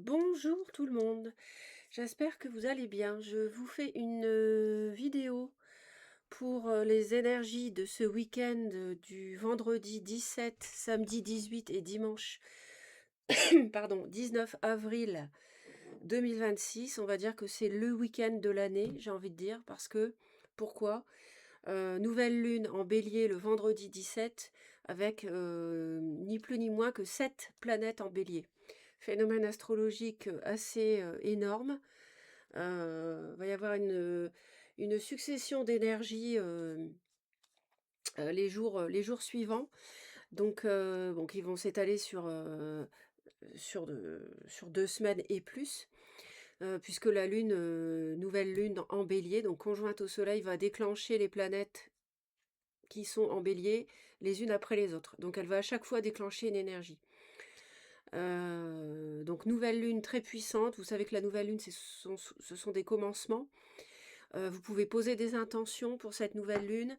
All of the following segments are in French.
Bonjour tout le monde, j'espère que vous allez bien. Je vous fais une vidéo pour les énergies de ce week-end du vendredi 17, samedi 18 et dimanche pardon, 19 avril 2026. On va dire que c'est le week-end de l'année, j'ai envie de dire, parce que, pourquoi? Nouvelle lune en bélier le vendredi 17 avec ni plus ni moins que 7 planètes en bélier. Phénomène astrologique assez énorme. Va y avoir une succession d'énergies les jours suivants. Donc ils vont s'étaler sur 2 semaines et plus, puisque la lune, nouvelle lune en bélier, donc conjointe au soleil, va déclencher les planètes qui sont en bélier les unes après les autres. Donc elle va à chaque fois déclencher une énergie. Donc nouvelle lune très puissante. Vous savez que la nouvelle lune, ce sont des commencements. Vous pouvez poser des intentions pour cette nouvelle lune.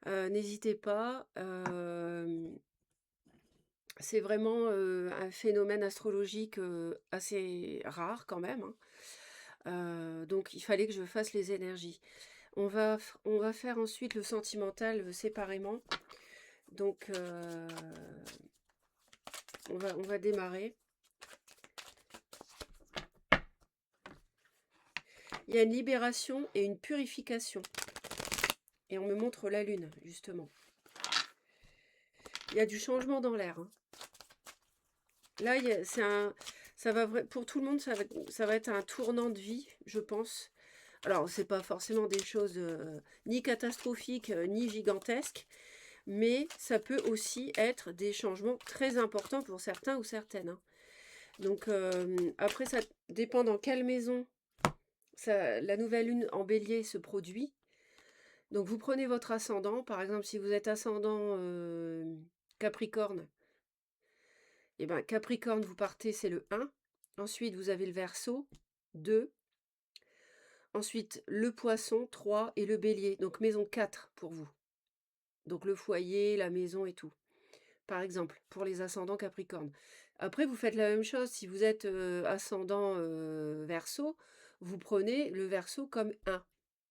N'hésitez pas. C'est vraiment un phénomène astrologique assez rare quand même, hein. Donc il fallait que je fasse les énergies. On va faire ensuite le sentimental séparément. Donc on va démarrer. Il y a une libération et une purification. Et on me montre la lune, justement. Il y a du changement dans l'air, hein. Là, pour tout le monde, ça va être un tournant de vie, je pense. Alors, c'est pas forcément des choses ni catastrophiques, ni gigantesques, mais ça peut aussi être des changements très importants pour certains ou certaines, hein. Donc, après, ça dépend dans quelle maison la nouvelle lune en bélier se produit. Donc, vous prenez votre ascendant. Par exemple, si vous êtes ascendant Capricorne, et ben Capricorne, vous partez, c'est le 1. Ensuite, vous avez le Verseau, 2. Ensuite, le Poisson, 3. Et le Bélier, donc maison 4 pour vous. Donc le foyer, la maison et tout. Par exemple, pour les ascendants Capricorne. Après, vous faites la même chose. Si vous êtes ascendant Verseau, vous prenez le Verseau comme 1.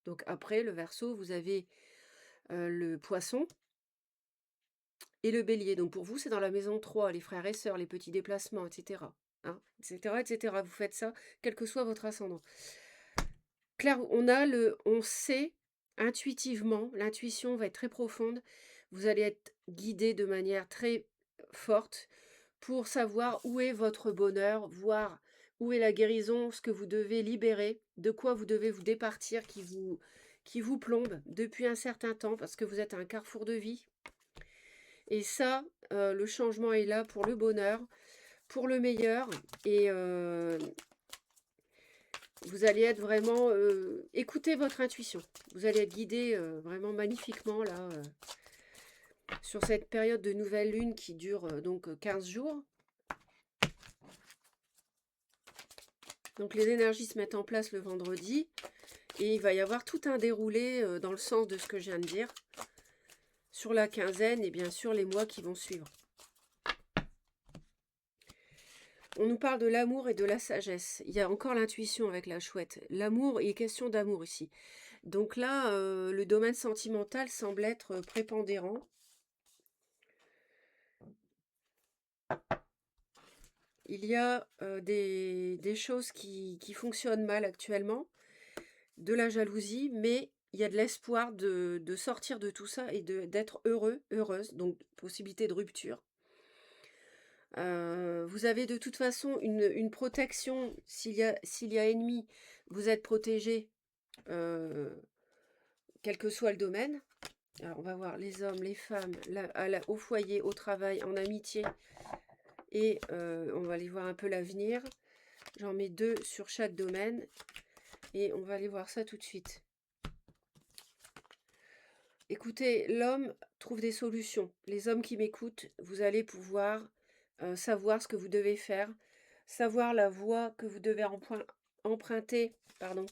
Donc après, le Verseau, vous avez le Poisson et le Bélier. Donc pour vous, c'est dans la maison 3, les frères et sœurs, les petits déplacements, etc. Hein, etc., etc. Vous faites ça, quel que soit votre ascendant. Claire, on sait intuitivement, l'intuition va être très profonde. Vous allez être guidé de manière très forte pour savoir où est votre bonheur, voir où est la guérison, ce que vous devez libérer, de quoi vous devez vous départir, qui vous plombe depuis un certain temps, parce que vous êtes à un carrefour de vie. Et ça, le changement est là pour le bonheur, pour le meilleur. Et vous allez être vraiment... écoutez votre intuition. Vous allez être guidé vraiment magnifiquement là, sur cette période de nouvelle lune qui dure donc 15 jours. Donc les énergies se mettent en place le vendredi. Et il va y avoir tout un déroulé dans le sens de ce que je viens de dire, sur la quinzaine et bien sûr les mois qui vont suivre. On nous parle de l'amour et de la sagesse. Il y a encore l'intuition avec la chouette. L'amour, il est question d'amour ici. Donc là, le domaine sentimental semble être prépondérant. Il y a des choses qui fonctionnent mal actuellement, de la jalousie, mais il y a de l'espoir de sortir de tout ça et d'être heureux, heureuse, donc possibilité de rupture. Vous avez de toute façon une protection. S'il y a ennemi, vous êtes protégé, quel que soit le domaine. Alors, on va voir les hommes, les femmes, au foyer, au travail, en amitié. Et on va aller voir un peu l'avenir. J'en mets 2 sur chaque domaine. Et on va aller voir ça tout de suite. Écoutez, l'homme trouve des solutions. Les hommes qui m'écoutent, vous allez pouvoir savoir ce que vous devez faire, savoir la voie que vous devez emprunter, pardon,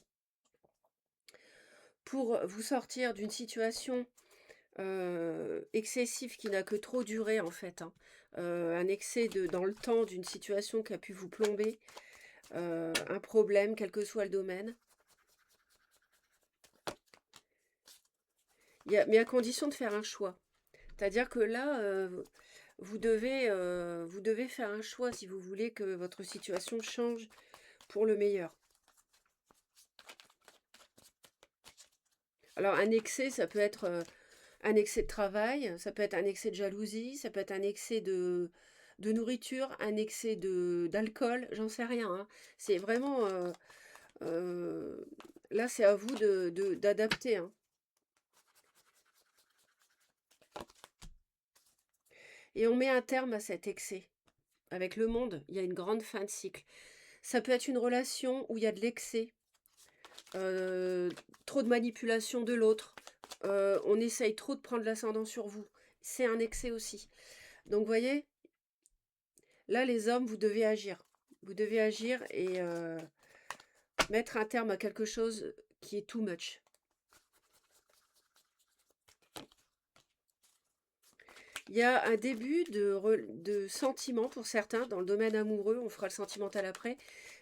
pour vous sortir d'une situation excessif qui n'a que trop duré en fait, hein. Un excès dans le temps d'une situation qui a pu vous plomber, un problème, quel que soit le domaine. Mais à condition de faire un choix. C'est-à-dire que là, vous devez faire un choix si vous voulez que votre situation change pour le meilleur. Alors un excès, ça peut être un excès de travail, ça peut être un excès de jalousie, ça peut être un excès de nourriture, un excès d'alcool, j'en sais rien, hein. C'est vraiment... là, c'est à vous d'adapter, hein. Et on met un terme à cet excès. Avec le monde, il y a une grande fin de cycle. Ça peut être une relation où il y a de l'excès, euh, trop de manipulation de l'autre, on essaye trop de prendre l'ascendant sur vous. C'est un excès aussi. Donc, vous voyez, là, les hommes, vous devez agir. Vous devez agir et mettre un terme à quelque chose qui est too much. Il y a un début de sentiment pour certains, dans le domaine amoureux, on fera le sentimental après,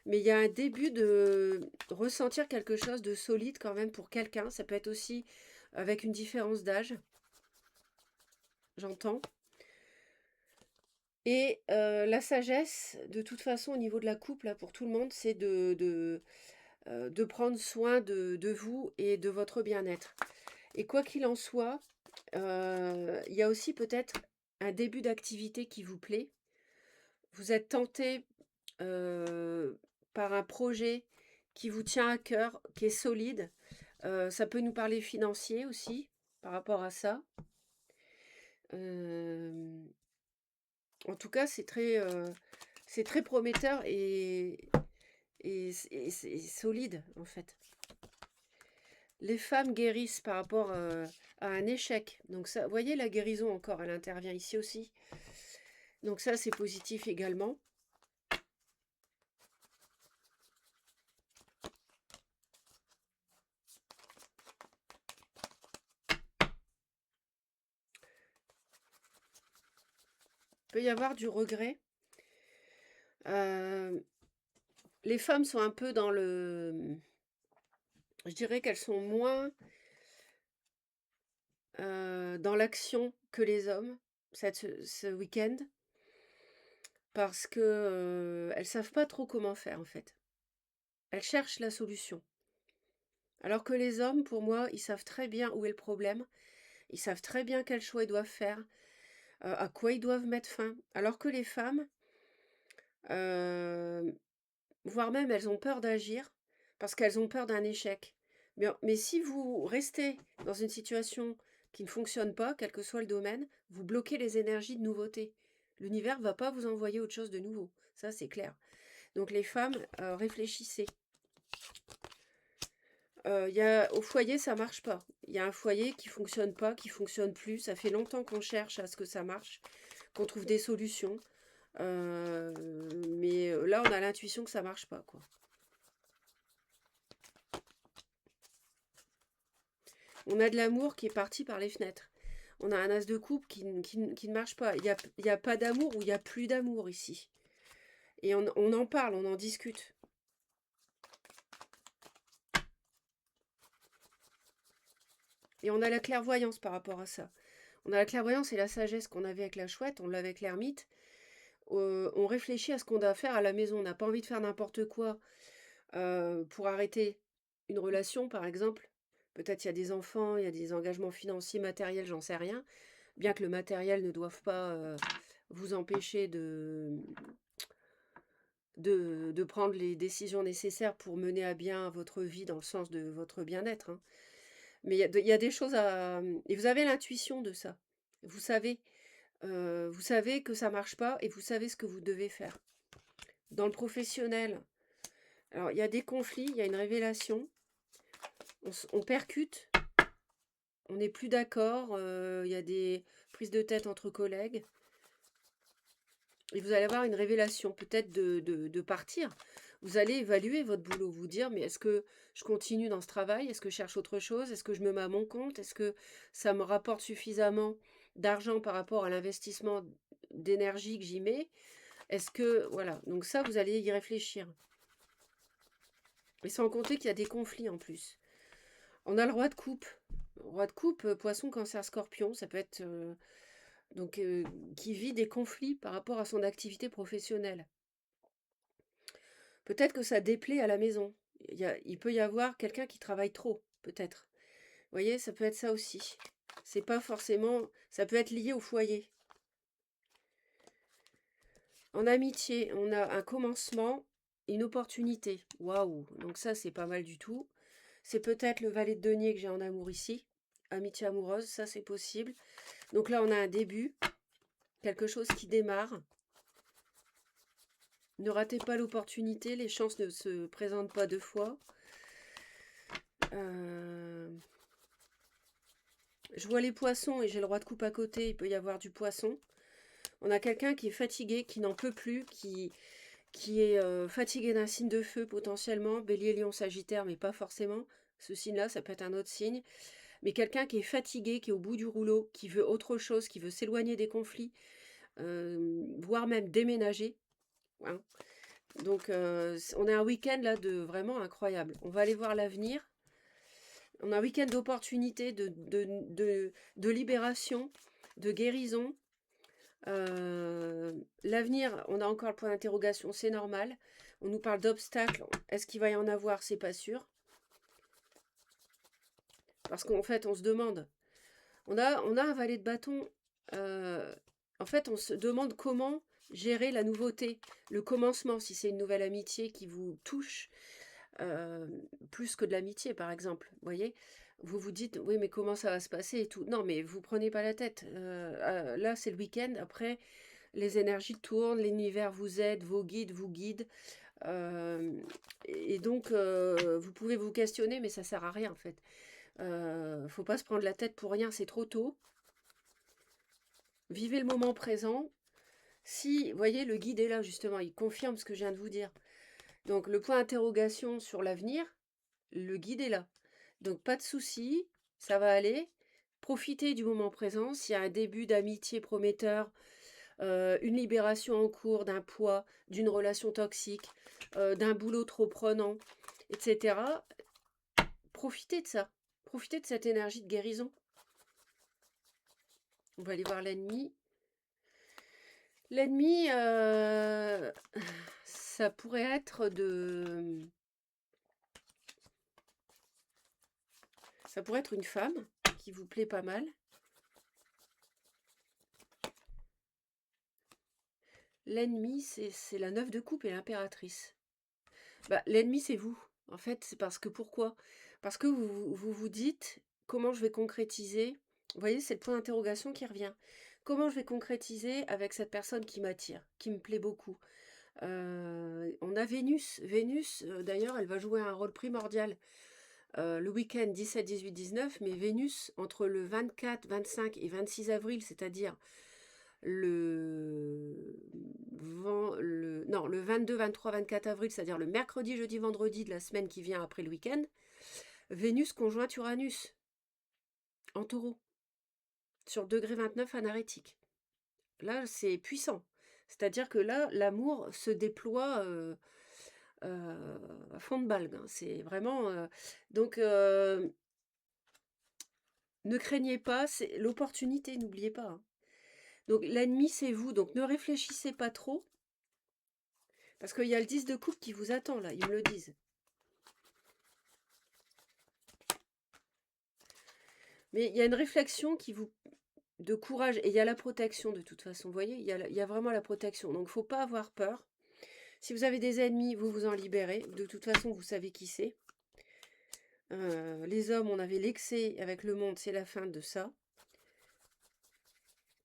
mais il y a un début de ressentir quelque chose de solide quand même pour quelqu'un. Ça peut être aussi avec une différence d'âge, j'entends. Et la sagesse, de toute façon, au niveau de la couple, là, pour tout le monde, c'est de prendre soin de vous et de votre bien-être. Et quoi qu'il en soit, il y a aussi peut-être un début d'activité qui vous plaît. Vous êtes tenté par un projet qui vous tient à cœur, qui est solide. Ça peut nous parler financier aussi, par rapport à ça. Euh, En tout cas, c'est très prometteur et c'est solide, en fait. Les femmes guérissent par rapport à un échec. Donc ça, vous voyez, la guérison encore, elle intervient ici aussi. Donc ça, c'est positif également. Il peut y avoir du regret. Les femmes sont un peu dans le... Je dirais qu'elles sont moins dans l'action que les hommes ce week-end. Parce que elles savent pas trop comment faire en fait. Elles cherchent la solution. Alors que les hommes, pour moi, ils savent très bien où est le problème. Ils savent très bien quel choix ils doivent faire, à quoi ils doivent mettre fin. Alors que les femmes, euh, voire même elles ont peur d'agir parce qu'elles ont peur d'un échec. Mais si vous restez dans une situation qui ne fonctionne pas, quel que soit le domaine, vous bloquez les énergies de nouveauté. L'univers ne va pas vous envoyer autre chose de nouveau. Ça, c'est clair. Donc les femmes, réfléchissez. Au foyer, ça marche pas. Il y a un foyer qui fonctionne pas, qui fonctionne plus. Ça fait longtemps qu'on cherche à ce que ça marche, qu'on trouve des solutions. Mais là, on a l'intuition que ça marche pas, quoi. On a de l'amour qui est parti par les fenêtres. On a un as de coupe qui ne marche pas. Il y a pas d'amour ou il y a plus d'amour ici. Et on en parle, on en discute. Et on a la clairvoyance par rapport à ça. On a la clairvoyance et la sagesse qu'on avait avec la chouette, on l'avait avec l'ermite. On réfléchit à ce qu'on doit faire à la maison. On n'a pas envie de faire n'importe quoi pour arrêter une relation, par exemple. Peut-être il y a des enfants, il y a des engagements financiers, matériels, j'en sais rien. Bien que le matériel ne doive pas vous empêcher de prendre les décisions nécessaires pour mener à bien votre vie dans le sens de votre bien-être, hein. Mais il y a des choses à... Et vous avez l'intuition de ça. Vous savez, vous savez que ça marche pas et vous savez ce que vous devez faire. Dans le professionnel, alors il y a des conflits, il y a une révélation, on percute, on n'est plus d'accord, il y a des prises de tête entre collègues. Et vous allez avoir une révélation, peut-être de partir. Vous allez évaluer votre boulot, vous dire, mais est-ce que je continue dans ce travail? Est-ce que je cherche autre chose? Est-ce que je me mets à mon compte? Est-ce que ça me rapporte suffisamment d'argent par rapport à l'investissement d'énergie que j'y mets? Est-ce que, voilà, donc ça, vous allez y réfléchir. Et sans compter qu'il y a des conflits en plus. On a le roi de coupe. Roi de coupe, poisson, cancer, scorpion, ça peut être donc qui vit des conflits par rapport à son activité professionnelle. Peut-être que ça déplaît à la maison. Il peut y avoir quelqu'un qui travaille trop, peut-être. Vous voyez, ça peut être ça aussi. C'est pas forcément, ça peut être lié au foyer. En amitié, on a un commencement, une opportunité. Waouh! Donc ça, c'est pas mal du tout. C'est peut-être le valet de denier que j'ai en amour ici. Amitié amoureuse, ça c'est possible. Donc là, on a un début, quelque chose qui démarre. Ne ratez pas l'opportunité, les chances ne se présentent pas deux fois. Je vois les poissons et j'ai le roi de coupe à côté, il peut y avoir du poisson. On a quelqu'un qui est fatigué, qui n'en peut plus, qui est fatigué d'un signe de feu potentiellement, bélier, lion, sagittaire, mais pas forcément. Ce signe-là, ça peut être un autre signe. Mais quelqu'un qui est fatigué, qui est au bout du rouleau, qui veut autre chose, qui veut s'éloigner des conflits, voire même déménager. Hein. Donc, on a un week-end là de vraiment incroyable. On va aller voir l'avenir. On a un week-end d'opportunités, de libération, de guérison. L'avenir, on a encore le point d'interrogation, c'est normal. On nous parle d'obstacles. Est-ce qu'il va y en avoir? C'est pas sûr. Parce qu'en fait, on se demande. On a un valet de bâton. En fait, on se demande comment gérer la nouveauté, le commencement, si c'est une nouvelle amitié qui vous touche, plus que de l'amitié, par exemple. Vous voyez, vous vous dites, oui, mais comment ça va se passer et tout. Non, mais vous prenez pas la tête. Là, c'est le week-end. Après, les énergies tournent, l'univers vous aide, vos guides vous guident. Et donc, vous pouvez vous questionner, mais ça sert à rien, en fait. Faut pas se prendre la tête pour rien, c'est trop tôt. Vivez le moment présent. Si, vous voyez, le guide est là, justement, il confirme ce que je viens de vous dire. Donc, le point d'interrogation sur l'avenir, le guide est là. Donc, pas de souci, ça va aller. Profitez du moment présent. S'il y a un début d'amitié prometteur, une libération en cours d'un poids, d'une relation toxique, d'un boulot trop prenant, etc., profitez de ça. Profitez de cette énergie de guérison. On va aller voir l'ennemi. L'ennemi, ça pourrait être de... Ça pourrait être une femme qui vous plaît pas mal. L'ennemi, c'est la 9 de coupe et l'impératrice. Bah, l'ennemi, c'est vous. En fait, c'est parce que pourquoi? Parce que vous dites comment je vais concrétiser. Vous voyez, c'est le point d'interrogation qui revient. Comment je vais concrétiser avec cette personne qui m'attire, qui me plaît beaucoup? On a Vénus. Vénus, d'ailleurs, elle va jouer un rôle primordial le week-end 17, 18, 19, mais Vénus, entre le 24, 25 et 26 avril, c'est-à-dire le 22, 23, 24 avril, c'est-à-dire le mercredi, jeudi, vendredi de la semaine qui vient après le week-end, Vénus conjointe Uranus en taureau, sur le degré 29 anarétique. Là, c'est puissant. C'est-à-dire que là, l'amour se déploie à fond de balle. Hein. C'est vraiment... donc, ne craignez pas, c'est l'opportunité, n'oubliez pas. Hein. Donc, l'ennemi, c'est vous. Donc, ne réfléchissez pas trop. Parce qu'il y a le 10 de coupe qui vous attend, là. Ils me le disent. Mais il y a une réflexion qui vous... de courage. Et il y a la protection, de toute façon. Vous voyez, il y a vraiment la protection. Donc, il ne faut pas avoir peur. Si vous avez des ennemis, vous vous en libérez. De toute façon, vous savez qui c'est. Les hommes, on avait l'excès avec le monde, c'est la fin de ça.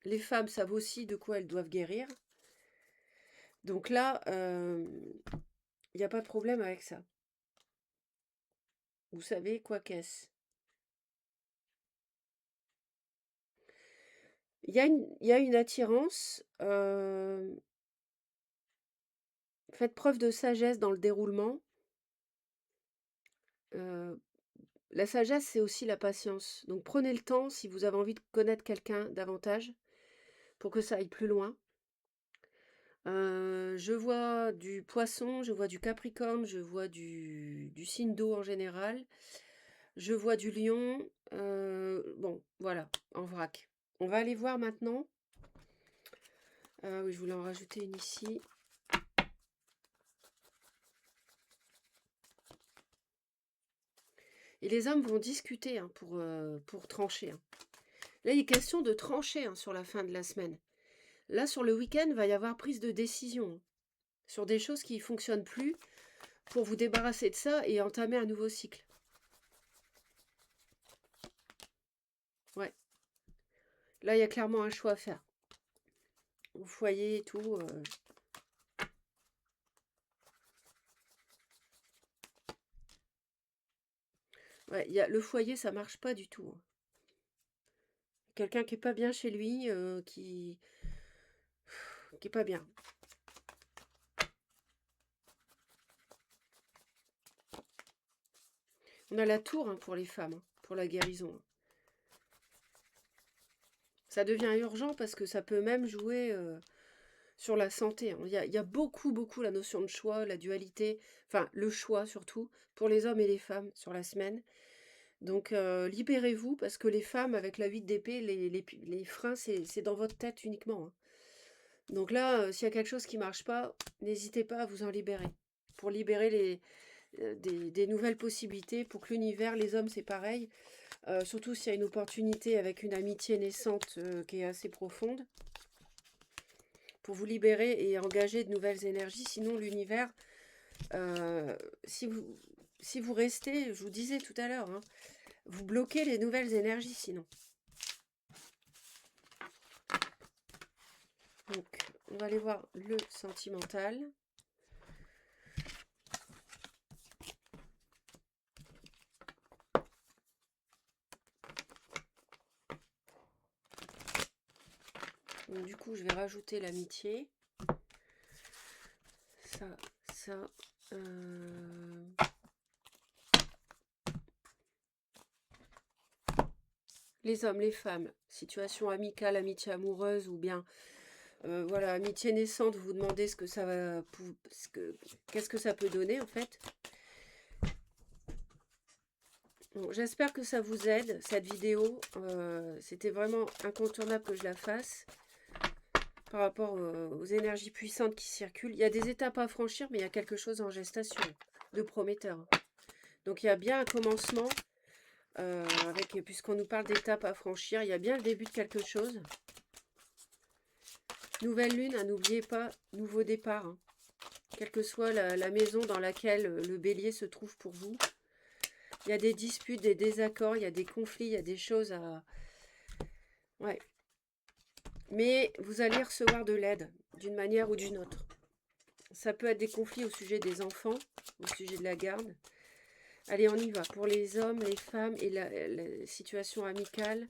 Les femmes savent aussi de quoi elles doivent guérir. Donc là, il n'y a pas de problème avec ça. Vous savez quoi qu'est-ce. Il y a une attirance Faites preuve de sagesse dans le déroulement. La sagesse, c'est aussi la patience. Donc prenez le temps si vous avez envie de connaître quelqu'un davantage pour que ça aille plus loin. Je vois du poisson, je vois du capricorne, je vois du signe d'eau en général. Je vois du lion. Bon, voilà, en vrac. On va aller voir maintenant. Oui, je voulais en rajouter une ici. Et les hommes vont discuter hein, pour trancher. Hein. Là, il est question de trancher hein, sur la fin de la semaine. Là, sur le week-end, il va y avoir prise de décision hein, sur des choses qui ne fonctionnent plus pour vous débarrasser de ça et entamer un nouveau cycle. Ouais. Là, il y a clairement un choix à faire. Au foyer et tout. Ouais, le foyer, ça marche pas du tout. Hein. Quelqu'un qui est pas bien chez lui, qui est pas bien. On a la tour hein, pour les femmes, hein, pour la guérison. Hein. Ça devient urgent parce que ça peut même jouer sur la santé. Hein. Il y a beaucoup, beaucoup la notion de choix, la dualité, enfin le choix surtout, pour les hommes et les femmes sur la semaine. Donc libérez-vous parce que les femmes, avec la 8 d'épée, les freins, c'est dans votre tête uniquement. Hein. Donc là, s'il y a quelque chose qui ne marche pas, n'hésitez pas à vous en libérer. Pour libérer des nouvelles possibilités, pour que l'univers, les hommes, c'est pareil. Surtout s'il y a une opportunité avec une amitié naissante qui est assez profonde. Pour vous libérer et engager de nouvelles énergies. Sinon, l'univers, si vous restez, je vous disais tout à l'heure, hein, vous bloquez les nouvelles énergies sinon. Donc, on va aller voir le sentimental. Donc, du coup, je vais rajouter l'amitié. Ça. Les hommes, les femmes, situation amicale, amitié amoureuse ou bien voilà, amitié naissante, vous vous demandez ce que ça va, qu'est-ce que ça peut donner en fait. Bon, j'espère que ça vous aide cette vidéo. C'était vraiment incontournable que je la fasse par rapport aux énergies puissantes qui circulent. Il y a des étapes à franchir, mais il y a quelque chose en gestation de prometteur. Donc il y a bien un commencement. Puisqu'on nous parle d'étapes à franchir, il y a bien le début de quelque chose. Nouvelle lune, hein, n'oubliez pas, nouveau départ. Hein. Quelle que soit la maison dans laquelle le bélier se trouve pour vous. Il y a des disputes, des désaccords, il y a des conflits, il y a des choses à... Ouais. Mais vous allez recevoir de l'aide, d'une manière ou d'une autre. Ça peut être des conflits au sujet des enfants, au sujet de la garde. Allez, on y va. Pour les hommes, les femmes et la situation amicale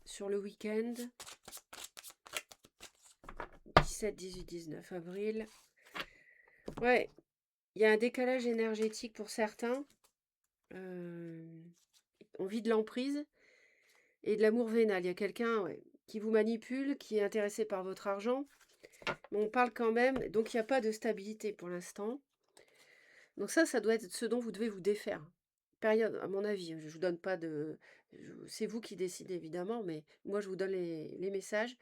sur le week-end. 17, 18, 19 avril. Ouais, il y a un décalage énergétique pour certains. On vit de l'emprise et de l'amour vénal. Il y a quelqu'un qui vous manipule, qui est intéressé par votre argent. Mais on parle quand même, donc il n'y a pas de stabilité pour l'instant. Donc ça doit être ce dont vous devez vous défaire. Période, à mon avis, je ne vous donne pas de... C'est vous qui décidez évidemment, mais moi je vous donne les messages.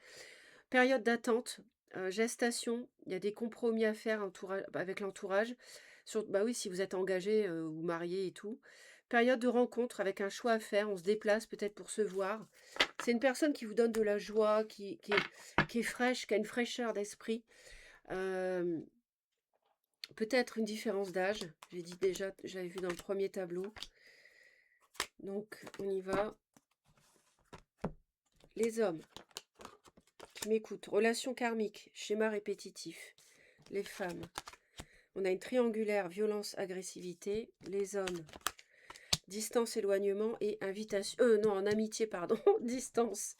Période d'attente, gestation, il y a des compromis à faire avec l'entourage. Bah oui, si vous êtes engagé ou marié et tout. Période de rencontre avec un choix à faire, on se déplace peut-être pour se voir. C'est une personne qui vous donne de la joie, qui est fraîche, qui a une fraîcheur d'esprit. Peut-être une différence d'âge. J'ai dit déjà, j'avais vu dans le premier tableau. Donc, on y va. Les hommes qui m'écoutent. Relation karmique, schéma répétitif. Les femmes. On a une triangulaire, violence, agressivité. Les hommes, distance, éloignement et invitation. Non, en amitié, pardon. Distance.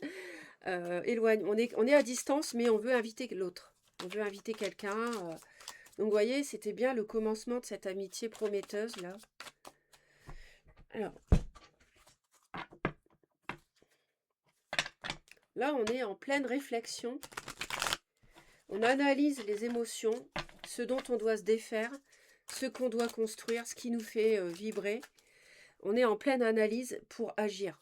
Éloigne. On est à distance, mais on veut inviter l'autre. On veut inviter quelqu'un. Donc, vous voyez, c'était bien le commencement de cette amitié prometteuse, là. Alors, là, on est en pleine réflexion. On analyse les émotions, ce dont on doit se défaire, ce qu'on doit construire, ce qui nous fait vibrer. On est en pleine analyse pour agir.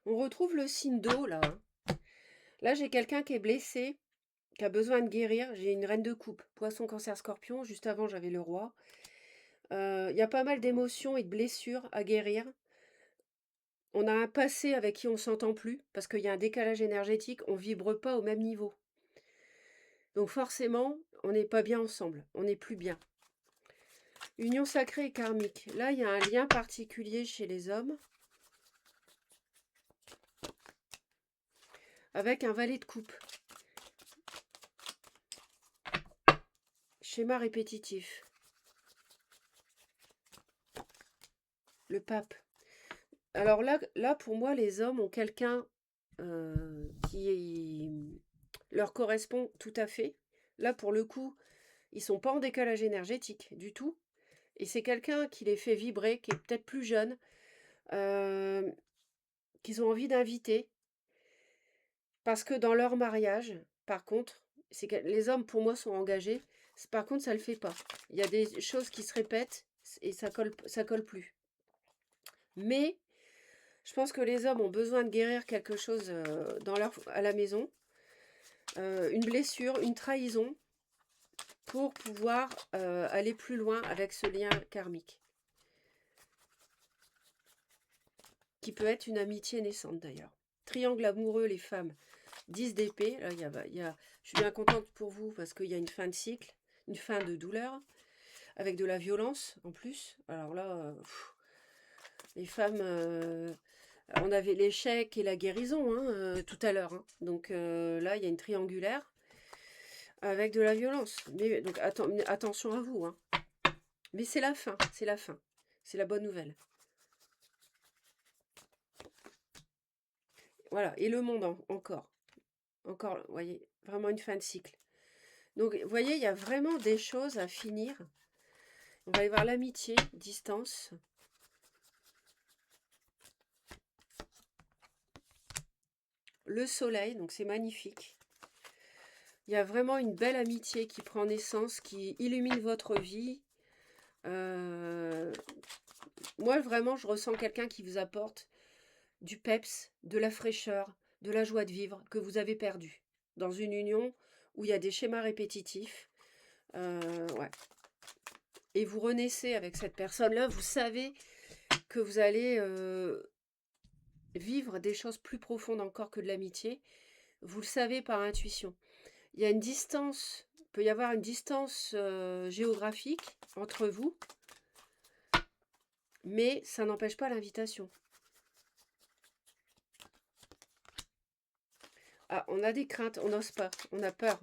On retrouve le signe d'eau, là. Là, j'ai quelqu'un qui est blessé, qui a besoin de guérir. J'ai une reine de coupe, poisson, cancer, scorpion. Juste avant, j'avais le roi. Il y a pas mal d'émotions et de blessures à guérir. On a un passé avec qui on s'entend plus, parce qu'il y a un décalage énergétique, on vibre pas au même niveau. Donc forcément, on n'est pas bien ensemble, on n'est plus bien. Union sacrée et karmique. Là, il y a un lien particulier chez les hommes, avec un valet de coupe. Schéma répétitif. Le pape. Alors là, pour moi, les hommes ont quelqu'un qui leur correspond tout à fait. Là, pour le coup, ils sont pas en décalage énergétique du tout. Et c'est quelqu'un qui les fait vibrer, qui est peut-être plus jeune, qu'ils ont envie d'inviter. Parce que dans leur mariage, par contre, c'est que les hommes, pour moi, sont engagés. Par contre, ça ne le fait pas. Il y a des choses qui se répètent et ça colle plus. Mais je pense que les hommes ont besoin de guérir quelque chose à la maison. Une blessure, une trahison, pour pouvoir aller plus loin avec ce lien karmique. Qui peut être une amitié naissante d'ailleurs. Triangle amoureux, les femmes. 10 d'épée. Là, je suis bien contente pour vous parce qu'il y a une fin de cycle, une fin de douleur, avec de la violence en plus. Alors là, les femmes, on avait l'échec et la guérison tout à l'heure. Donc là, il y a une triangulaire avec de la violence. Mais donc attention à vous. Mais c'est la fin, c'est la fin. C'est la bonne nouvelle. Voilà, et le monde encore. Encore, vous voyez, vraiment une fin de cycle. Donc, vous voyez, il y a vraiment des choses à finir. On va y voir l'amitié, distance. Le soleil, donc c'est magnifique. Il y a vraiment une belle amitié qui prend naissance, qui illumine votre vie. Moi, vraiment, je ressens quelqu'un qui vous apporte du peps, de la fraîcheur, de la joie de vivre que vous avez perdu dans une union où il y a des schémas répétitifs. Ouais. Et vous renaissez avec cette personne-là, vous savez que vous allez vivre des choses plus profondes encore que de l'amitié. Vous le savez par intuition. Il y a une distance, il peut y avoir une distance géographique entre vous, mais ça n'empêche pas l'invitation. Ah, on a des craintes, on n'ose pas, on a peur.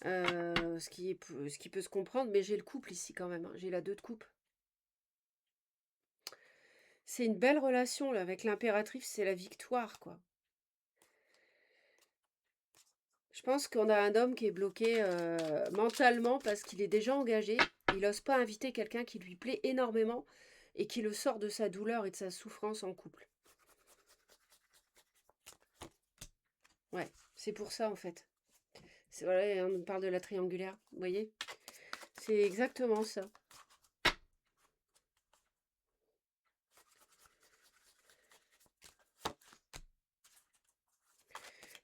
Ce qui peut se comprendre, mais j'ai le couple ici quand même, j'ai la 2 de coupe. C'est une belle relation là, avec l'impératrice, c'est la victoire, quoi. Je pense qu'on a un homme qui est bloqué mentalement parce qu'il est déjà engagé. Il n'ose pas inviter quelqu'un qui lui plaît énormément et qui le sort de sa douleur et de sa souffrance en couple. Ouais, c'est pour ça en fait. Voilà, on parle de la triangulaire, vous voyez? C'est exactement ça.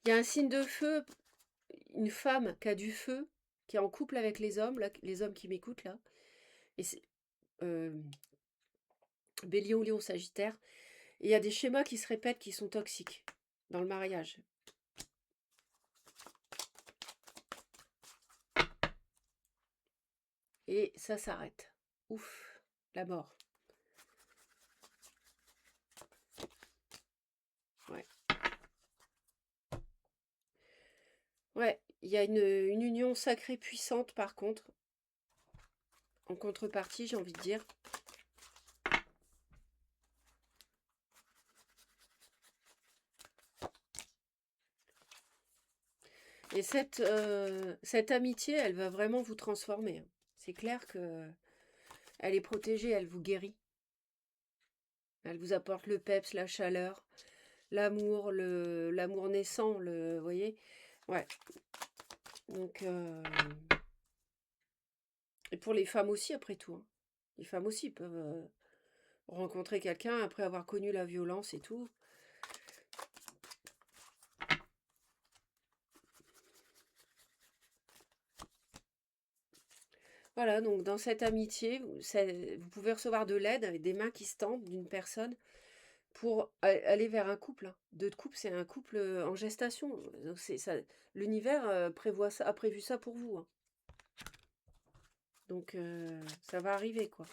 Il y a un signe de feu, une femme qui a du feu, qui est en couple avec les hommes, là, les hommes qui m'écoutent là. Et c'est Bélier ou Lion, Sagittaire. Et il y a des schémas qui se répètent qui sont toxiques dans le mariage. et ça s'arrête. Ouf, la mort. Ouais. Ouais, il y a une union sacrée puissante par contre, en contrepartie, j'ai envie de dire. Et cette amitié, elle va vraiment vous transformer, hein. C'est clair que elle est protégée, elle vous guérit. Elle vous apporte le peps, la chaleur, l'amour, l'amour naissant, vous voyez? Ouais. Donc, et pour les femmes aussi, après tout, hein. Les femmes aussi peuvent rencontrer quelqu'un après avoir connu la violence et tout. Voilà, donc dans cette amitié, vous pouvez recevoir de l'aide avec des mains qui se tendent d'une personne pour aller vers un couple, hein. Deux de couple, c'est un couple en gestation. Donc c'est ça, l'univers prévoit ça, a prévu ça pour vous, hein. Donc ça va arriver, quoi.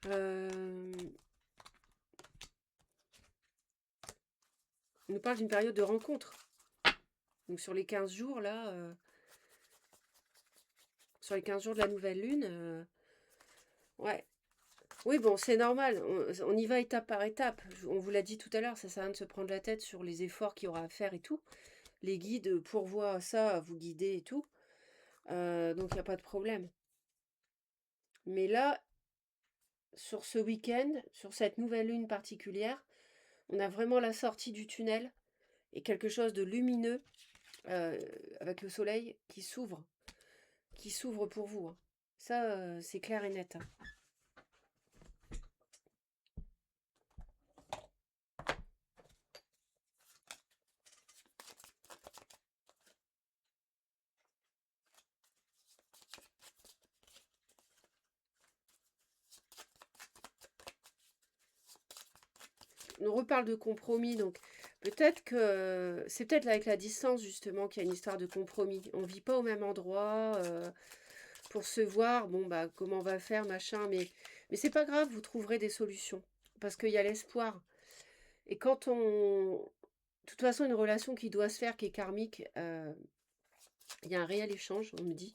On nous parle d'une période de rencontre. Donc sur les 15 jours, là, sur les 15 jours de la nouvelle lune, ouais. Oui, bon, c'est normal. On y va étape par étape. On vous l'a dit tout à l'heure, ça sert à rien de se prendre la tête sur les efforts qu'il y aura à faire et tout. Les guides pourvoient ça, à vous guider et tout. Donc il n'y a pas de problème. Mais là, sur ce week-end, sur cette nouvelle lune particulière, on a vraiment la sortie du tunnel et quelque chose de lumineux euh, avec le soleil qui s'ouvre pour vous, hein. Ça, c'est clair et net, hein. On reparle de compromis, donc peut-être que c'est peut-être avec la distance justement qu'il y a une histoire de compromis. On vit pas au même endroit pour se voir. Bon bah comment on va faire machin, mais c'est pas grave, vous trouverez des solutions parce qu'il y a l'espoir. Et quand on, de toute façon, une relation qui doit se faire, qui est karmique, il y a un réel échange, on me dit.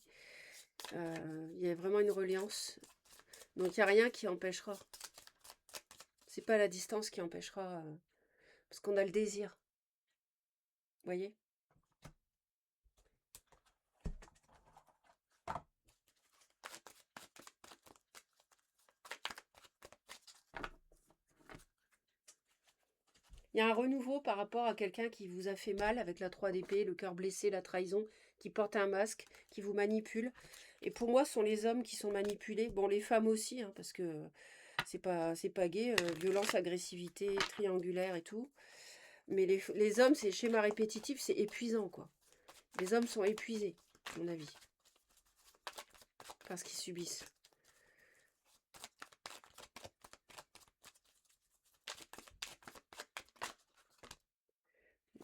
Il y a vraiment une reliance. Donc il n'y a rien qui empêchera. C'est pas la distance qui empêchera, parce qu'on a le désir. Vous voyez? Il y a un renouveau par rapport à quelqu'un qui vous a fait mal avec la 3 d'épée, le cœur blessé, la trahison, qui porte un masque, qui vous manipule. Et pour moi, ce sont les hommes qui sont manipulés. Bon, les femmes aussi, hein, parce que c'est pas gay, violence, agressivité, triangulaire et tout. Mais les hommes, c'est schéma répétitif, c'est épuisant, quoi. Les hommes sont épuisés, à mon avis, parce qu'ils subissent.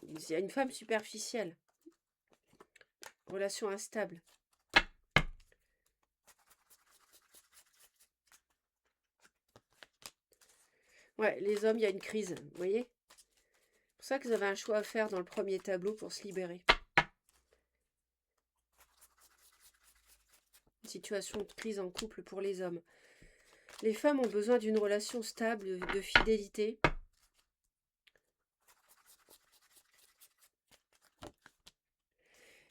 Il y a une femme superficielle, relation instable. Ouais, les hommes, il y a une crise, vous voyez? C'est pour ça que vous avez un choix à faire dans le premier tableau pour se libérer. Une situation de crise en couple pour les hommes. Les femmes ont besoin d'une relation stable, de fidélité.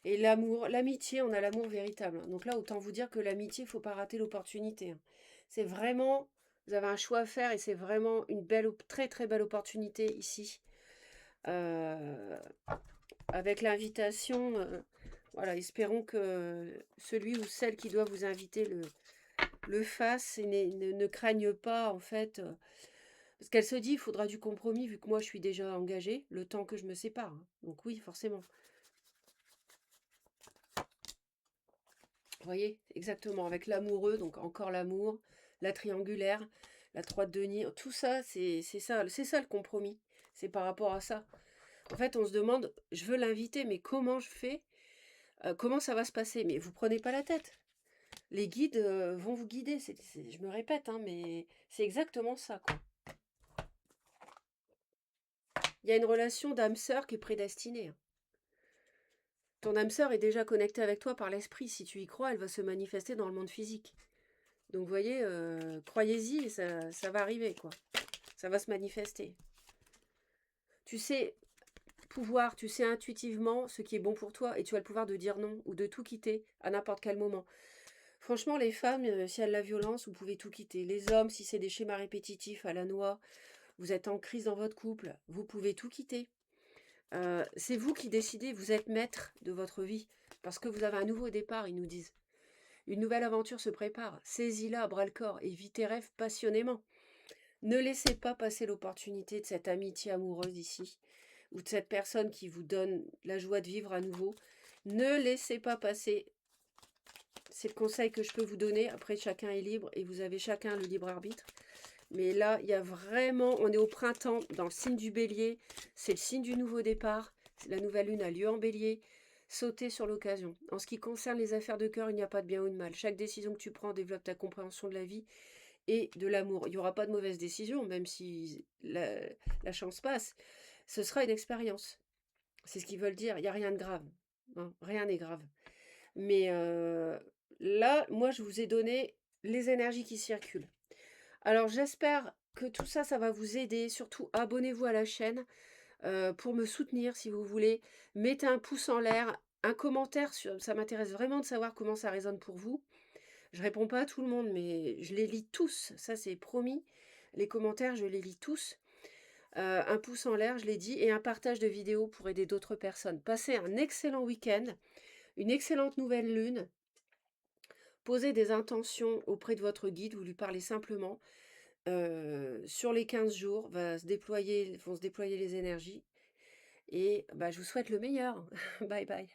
Et l'amour, l'amitié, on a l'amour véritable. Donc là, autant vous dire que l'amitié, il ne faut pas rater l'opportunité, hein. C'est vraiment, vous avez un choix à faire et c'est vraiment une belle, très très belle opportunité ici. Euh, avec l'invitation, voilà, espérons que celui ou celle qui doit vous inviter le fasse et ne craigne pas en fait. Parce qu'elle se dit, il faudra du compromis vu que moi je suis déjà engagée, le temps que je me sépare, hein. Donc oui, forcément. Vous voyez, exactement, avec l'amoureux, donc encore l'amour, la triangulaire, la 3 de denier, tout ça, c'est ça le compromis. C'est par rapport à ça. En fait, on se demande, je veux l'inviter, mais comment je fais? Comment ça va se passer? Mais vous prenez pas la tête. Les guides vont vous guider. Je me répète, hein, mais c'est exactement ça, quoi. Il y a une relation d'âme-sœur qui est prédestinée, hein. Ton âme sœur est déjà connectée avec toi par l'esprit. Si tu y crois, elle va se manifester dans le monde physique. Donc, vous voyez, croyez-y, ça va arriver, quoi. Ça va se manifester. Tu sais pouvoir, tu sais intuitivement ce qui est bon pour toi et tu as le pouvoir de dire non ou de tout quitter à n'importe quel moment. Franchement, les femmes, si elles la violence, vous pouvez tout quitter. Les hommes, si c'est des schémas répétitifs à la noix, vous êtes en crise dans votre couple, vous pouvez tout quitter. C'est vous qui décidez, vous êtes maître de votre vie. Parce que vous avez un nouveau départ, ils nous disent. Une nouvelle aventure se prépare. Saisis-la à bras-le-corps et vis tes rêves passionnément. Ne laissez pas passer l'opportunité de cette amitié amoureuse ici, ou de cette personne qui vous donne la joie de vivre à nouveau. Ne laissez pas passer. C'est le conseil que je peux vous donner. Après, chacun est libre et vous avez chacun le libre arbitre. Mais là, il y a vraiment, on est au printemps, dans le signe du bélier. C'est le signe du nouveau départ. La nouvelle lune a lieu en bélier. Sautez sur l'occasion. En ce qui concerne les affaires de cœur, il n'y a pas de bien ou de mal. Chaque décision que tu prends développe ta compréhension de la vie et de l'amour. Il n'y aura pas de mauvaise décision, même si la chance passe. Ce sera une expérience. C'est ce qu'ils veulent dire. Il n'y a rien de grave, hein. Rien n'est grave. Mais là, moi, je vous ai donné les énergies qui circulent. Alors, j'espère que tout ça, ça va vous aider. Surtout, abonnez-vous à la chaîne pour me soutenir si vous voulez. Mettez un pouce en l'air, un commentaire. Ça m'intéresse vraiment de savoir comment ça résonne pour vous. Je réponds pas à tout le monde, mais je les lis tous. Ça, c'est promis. Les commentaires, je les lis tous. Un pouce en l'air, je l'ai dit, et un partage de vidéos pour aider d'autres personnes. Passez un excellent week-end, une excellente nouvelle lune. Posez des intentions auprès de votre guide, vous lui parlez simplement. Sur les 15 jours, vont se déployer les énergies. Et bah, je vous souhaite le meilleur. Bye bye.